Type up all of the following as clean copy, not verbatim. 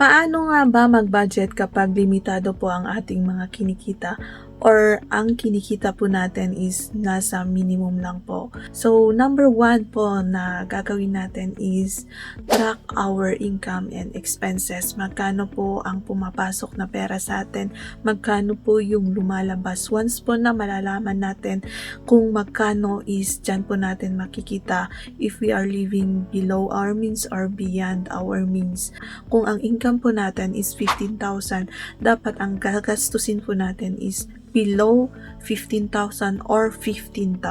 Paano nga ba mag-budget kapag limitado po ang ating mga kinikita or ang kinikita po natin is nasa minimum lang po? So, number 1 po na gagawin natin is track our income and expenses. Magkano po ang pumapasok na pera sa atin? Magkano po yung lumalabas? Once po na malalaman natin kung magkano is dyan po natin makikita if we are living below our means or beyond our means. Kung ang income po natin is 15,000, dapat ang gagastusin po natin is below 15,000 or 15,000.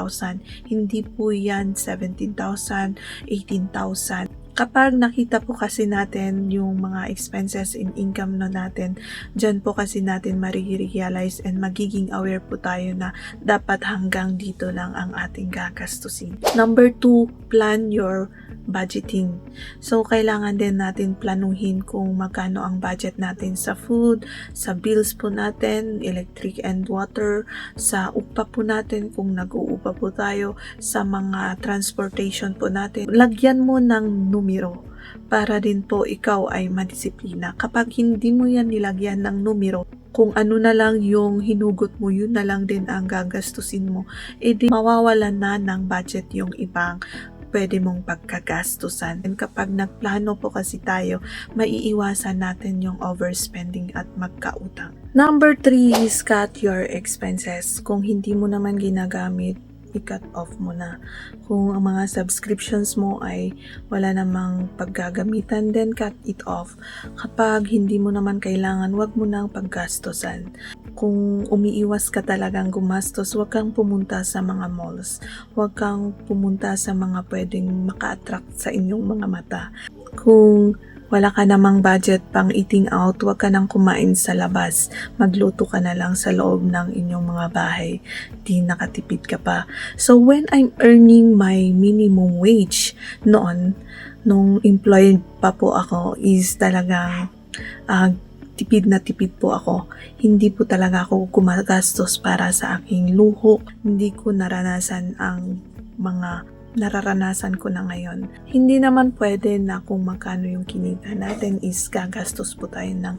Hindi po yan 17,000, 18,000. Kapag nakita po kasi natin yung mga expenses and income na natin, dyan po kasi natin marirealize and magiging aware po tayo na dapat hanggang dito lang ang ating gagastusin. Number 2, plan your budgeting. So, kailangan din natin planuhin kung magkano ang budget natin sa food, sa bills po natin, electric and water, sa upa po natin kung nag-uupa po tayo, sa mga transportation po natin. Lagyan mo ng numero para din po ikaw ay madisiplina. Kapag hindi mo yan nilagyan ng numero, kung ano na lang yung hinugot mo, yun na lang din ang gagastusin mo, edi mawawalan na ng budget yung ibang pwede mong pagkagastusan. And kapag nagplano po kasi tayo, maiiwasan natin yung overspending at magkautang. Number 3 is cut your expenses. Kung hindi mo naman ginagamit, i-cut off mo na. Kung ang mga subscriptions mo ay wala namang paggagamitan, then cut it off. Kapag hindi mo naman kailangan, wag mo nang paggastosan. Kung umiiwas ka talagang gumastos, huwag kang pumunta sa mga malls. Huwag kang pumunta sa mga pwedeng maka-attract sa inyong mga mata. Kung wala ka namang budget pang eating out, huwag ka nang kumain sa labas. Magluto ka na lang sa loob ng inyong mga bahay. Di nakatipid ka pa. So, when I'm earning my minimum wage noon, nung employed pa po ako, is talagang tipid na tipid po ako. Hindi po talaga ako gumagastos para sa aking luho. Hindi ko naranasan ang mga nararanasan ko na ngayon. Hindi naman pwede na kung magkano yung kinita natin is gagastos po tayo ng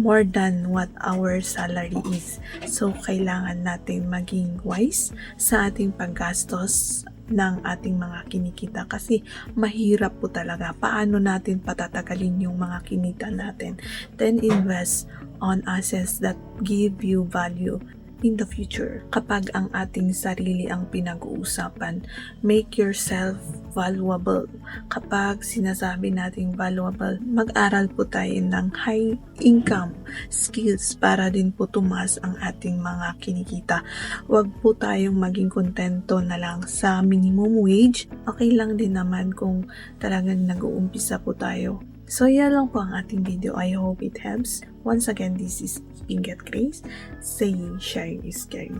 more than what our salary is. So, kailangan natin maging wise sa ating paggastos ng ating mga kinikita kasi mahirap po talaga. Paano natin patatagalin yung mga kinita natin? Then invest on assets that give you value in the future. Kapag ang ating sarili ang pinag-uusapan, make yourself valuable. Kapag sinasabi nating valuable, mag-aral po tayo ng high income skills para din po tumaas ang ating mga kinikita. Huwag po tayong maging kontento na lang sa minimum wage. Okay lang din naman kung talagang nag-uumpisa po tayo. So, yan lang po ang ating video. I hope it helps. Once again, this is Keeping Get Grace, saying sharing is caring.